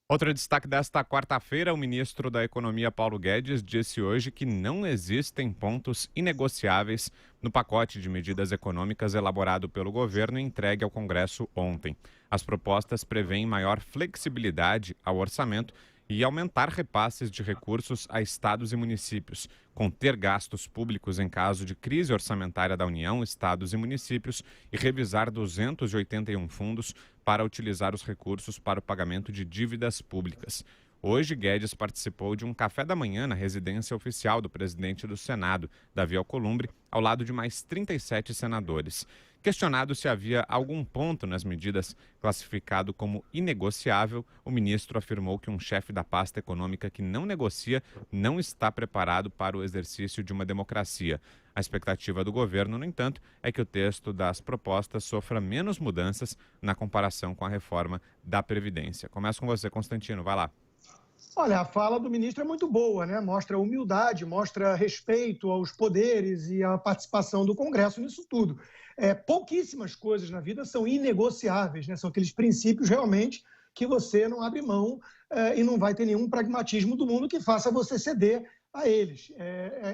Outro destaque desta quarta-feira, o ministro da Economia Paulo Guedes disse hoje que não existem pontos inegociáveis no pacote de medidas econômicas elaborado pelo governo e entregue ao Congresso ontem. As propostas prevêem maior flexibilidade ao orçamento e aumentar repasses de recursos a estados e municípios, conter gastos públicos em caso de crise orçamentária da União, estados e municípios e revisar 281 fundos para utilizar os recursos para o pagamento de dívidas públicas. Hoje, Guedes participou de um café da manhã na residência oficial do presidente do Senado, Davi Alcolumbre, ao lado de mais 37 senadores. Questionado se havia algum ponto nas medidas classificado como inegociável, o ministro afirmou que um chefe da pasta econômica que não negocia não está preparado para o exercício de uma democracia. A expectativa do governo, no entanto, é que o texto das propostas sofra menos mudanças na comparação com a reforma da Previdência. Começo com você, Constantino, vai lá. Olha, a fala do ministro é muito boa, né? Mostra humildade, mostra respeito aos poderes e à participação do Congresso nisso tudo. Pouquíssimas coisas na vida são inegociáveis, né? São aqueles princípios realmente que você não abre mão e não vai ter nenhum pragmatismo do mundo que faça você ceder a eles.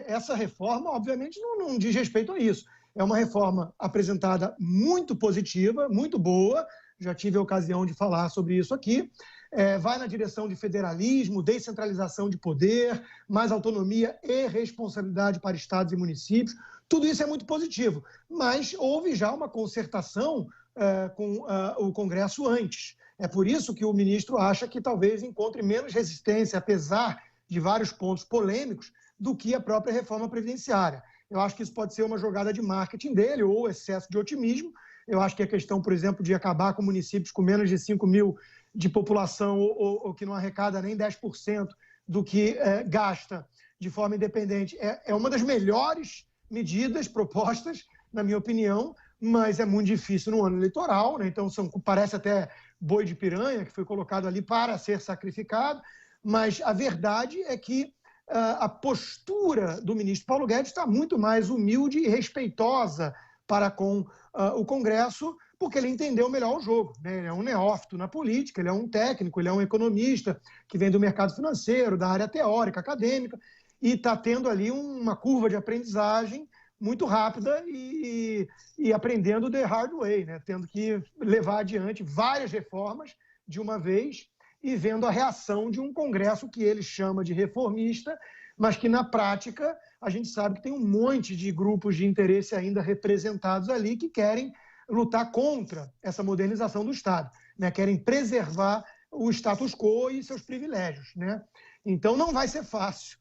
Essa reforma, obviamente, não diz respeito a isso. É uma reforma apresentada muito positiva, muito boa, já tive a ocasião de falar sobre isso aqui. Vai na direção de federalismo, descentralização de poder, mais autonomia e responsabilidade para estados e municípios. Tudo isso é muito positivo, mas houve já uma concertação com o Congresso antes. É por isso que o ministro acha que talvez encontre menos resistência, apesar de vários pontos polêmicos, do que a própria reforma previdenciária. Eu acho que isso pode ser uma jogada de marketing dele ou excesso de otimismo. Eu acho que a questão, por exemplo, de acabar com municípios com menos de 5 mil de população ou que não arrecada nem 10% do que gasta de forma independente é uma das melhores medidas propostas, na minha opinião, mas é muito difícil no ano eleitoral, né? Então parece até boi de piranha que foi colocado ali para ser sacrificado, mas a verdade é que a postura do ministro Paulo Guedes está muito mais humilde e respeitosa para com o Congresso, porque ele entendeu melhor o jogo, né? Ele é um neófito na política, ele é um técnico, ele é um economista que vem do mercado financeiro, da área teórica, acadêmica, e está tendo ali uma curva de aprendizagem muito rápida e aprendendo the hard way, né? Tendo que levar adiante várias reformas de uma vez e vendo a reação de um Congresso que ele chama de reformista, mas que na prática a gente sabe que tem um monte de grupos de interesse ainda representados ali que querem lutar contra essa modernização do Estado, né? Querem preservar o status quo e seus privilégios, né? Então não vai ser fácil.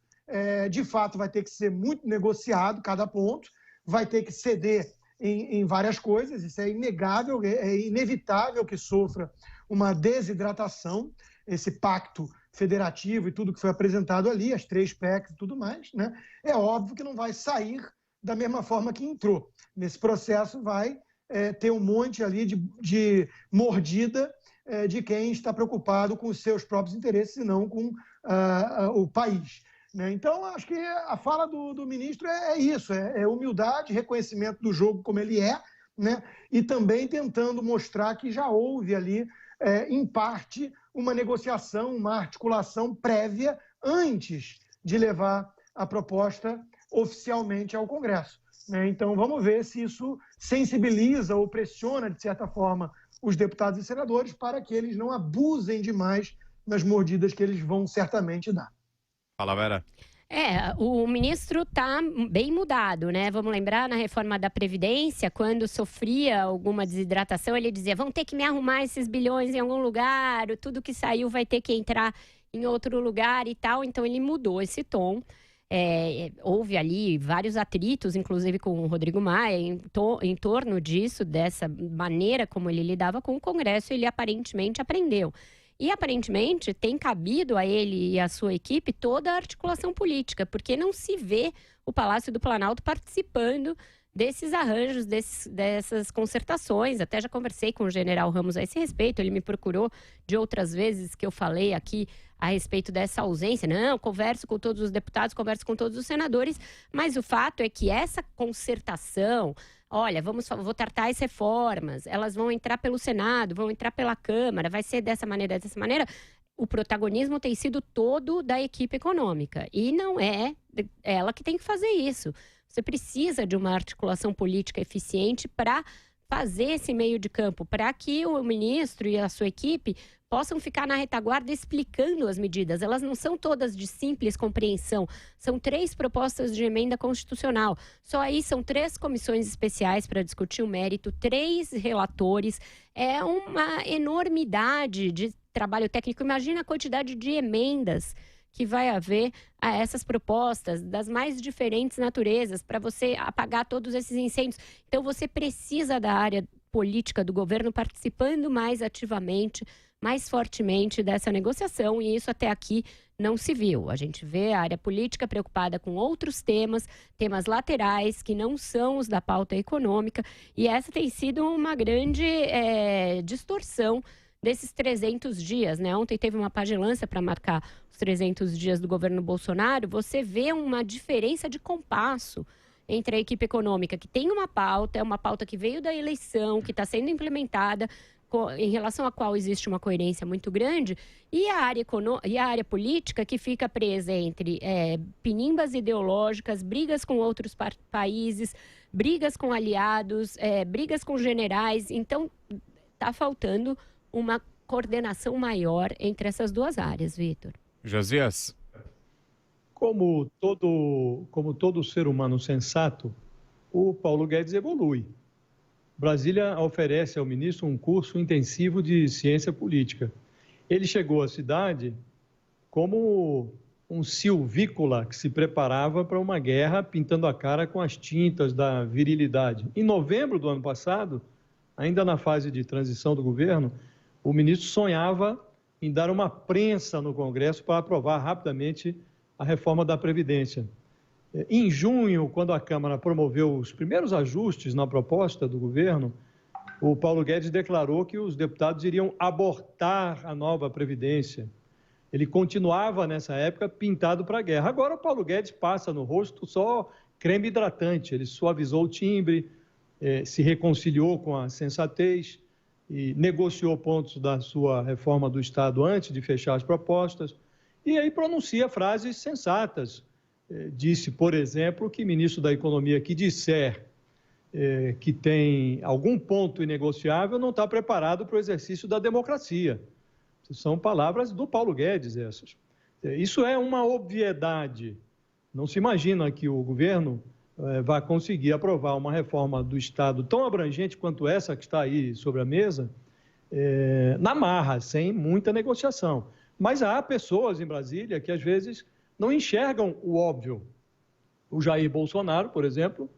De fato, vai ter que ser muito negociado cada ponto, vai ter que ceder em várias coisas, isso é inegável, é inevitável que sofra uma desidratação, esse pacto federativo e tudo que foi apresentado ali, as 3 PECs e tudo mais, né? É óbvio que não vai sair da mesma forma que entrou. Nesse processo vai ter um monte ali de mordida de quem está preocupado com os seus próprios interesses e não com o país, né? Então, acho que a fala do ministro é isso, é humildade, reconhecimento do jogo como ele é, né? E também tentando mostrar que já houve ali, em parte, uma negociação, uma articulação prévia antes de levar a proposta oficialmente ao Congresso, né? Então, vamos ver se isso sensibiliza ou pressiona, de certa forma, os deputados e senadores para que eles não abusem demais nas mordidas que eles vão certamente dar. Fala, Vera. O ministro está bem mudado, né? Vamos lembrar, na reforma da Previdência, quando sofria alguma desidratação, ele dizia, vão ter que me arrumar esses bilhões em algum lugar, tudo que saiu vai ter que entrar em outro lugar e tal. Então, ele mudou esse tom. Houve ali vários atritos, inclusive com o Rodrigo Maia, em torno disso, dessa maneira como ele lidava com o Congresso, ele aparentemente aprendeu. E, aparentemente, tem cabido a ele e a sua equipe toda a articulação política, porque não se vê o Palácio do Planalto participando desses arranjos, dessas concertações. Até já conversei com o general Ramos a esse respeito, ele me procurou de outras vezes que eu falei aqui a respeito dessa ausência. Não, converso com todos os deputados, converso com todos os senadores, mas o fato é que essa concertação, olha, vou tratar as reformas, elas vão entrar pelo Senado, vão entrar pela Câmara, vai ser dessa maneira. o protagonismo tem sido todo da equipe econômica. E não é ela que tem que fazer isso. Você precisa de uma articulação política eficiente para fazer esse meio de campo, para que o ministro e a sua equipe possam ficar na retaguarda explicando as medidas. Elas não são todas de simples compreensão. São 3 propostas de emenda constitucional. Só aí são 3 comissões especiais para discutir o mérito, 3 relatores. É uma enormidade de trabalho técnico. Imagina a quantidade de emendas que vai haver a essas propostas das mais diferentes naturezas para você apagar todos esses incêndios. Então, você precisa da área política do governo participando mais ativamente, mais fortemente dessa negociação, e isso até aqui não se viu. A gente vê a área política preocupada com outros temas laterais que não são os da pauta econômica, e essa tem sido uma grande distorção desses 300 dias, né? Ontem teve uma pagelança para marcar os 300 dias do governo Bolsonaro. Você vê uma diferença de compasso entre a equipe econômica, que tem uma pauta, é uma pauta que veio da eleição, que está sendo implementada, em relação à qual existe uma coerência muito grande, e a área política que fica presa entre pinimbas ideológicas, brigas com outros países, brigas com aliados, brigas com generais. Então, está faltando uma coordenação maior entre essas 2 áreas, Vitor. Josias. Como todo ser humano sensato, o Paulo Guedes evolui. Brasília oferece ao ministro um curso intensivo de ciência política. Ele chegou à cidade como um silvícola que se preparava para uma guerra, pintando a cara com as tintas da virilidade. Em novembro do ano passado, ainda na fase de transição do governo, o ministro sonhava em dar uma prensa no Congresso para aprovar rapidamente a reforma da Previdência. Em junho, quando a Câmara promoveu os primeiros ajustes na proposta do governo, o Paulo Guedes declarou que os deputados iriam abortar a nova Previdência. Ele continuava, nessa época, pintado para a guerra. Agora, o Paulo Guedes passa no rosto só creme hidratante. Ele suavizou o timbre, se reconciliou com a sensatez e negociou pontos da sua reforma do Estado antes de fechar as propostas. E aí pronuncia frases sensatas. Disse, por exemplo, que ministro da Economia que disser que tem algum ponto inegociável não está preparado para o exercício da democracia. São palavras do Paulo Guedes essas. Isso é uma obviedade. Não se imagina que o governo vai conseguir aprovar uma reforma do Estado tão abrangente quanto essa que está aí sobre a mesa, na marra, sem muita negociação. Mas há pessoas em Brasília que, às vezes, não enxergam o óbvio. O Jair Bolsonaro, por exemplo,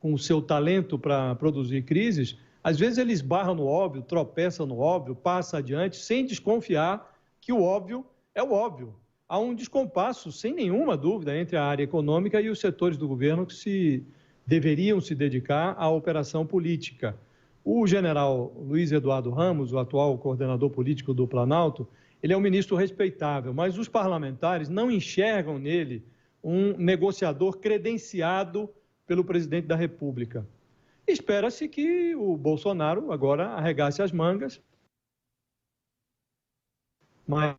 com o seu talento para produzir crises, às vezes ele esbarra no óbvio, tropeça no óbvio, passa adiante, sem desconfiar que o óbvio é o óbvio. Há um descompasso, sem nenhuma dúvida, entre a área econômica e os setores do governo que deveriam se dedicar à operação política. O general Luiz Eduardo Ramos, o atual coordenador político do Planalto, ele é um ministro respeitável, mas os parlamentares não enxergam nele um negociador credenciado pelo presidente da República. Espera-se que o Bolsonaro agora arregace as mangas, mas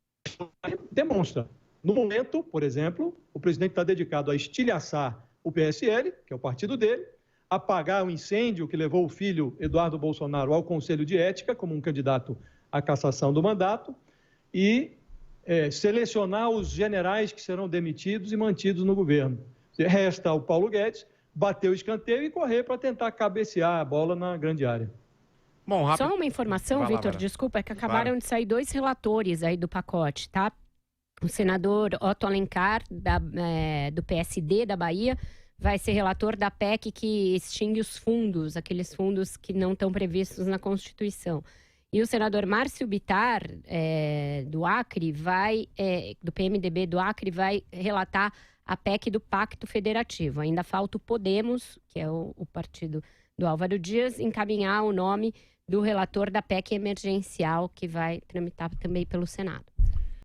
demonstra. No momento, por exemplo, o presidente está dedicado a estilhaçar o PSL, que é o partido dele, apagar o incêndio que levou o filho Eduardo Bolsonaro ao Conselho de Ética como um candidato à cassação do mandato e selecionar os generais que serão demitidos e mantidos no governo. Resta ao Paulo Guedes bater o escanteio e correr para tentar cabecear a bola na grande área. Bom, só uma informação, Vitor, desculpa, é que acabaram de sair 2 relatores aí do pacote, tá? O senador Otto Alencar, do PSD da Bahia, vai ser relator da PEC que extingue os fundos, aqueles fundos que não estão previstos na Constituição. E o senador Márcio Bittar, do Acre, do PMDB do Acre, vai relatar a PEC do Pacto Federativo. Ainda falta o Podemos, que é o partido do Álvaro Dias, encaminhar o nome do relator da PEC emergencial, que vai tramitar também pelo Senado.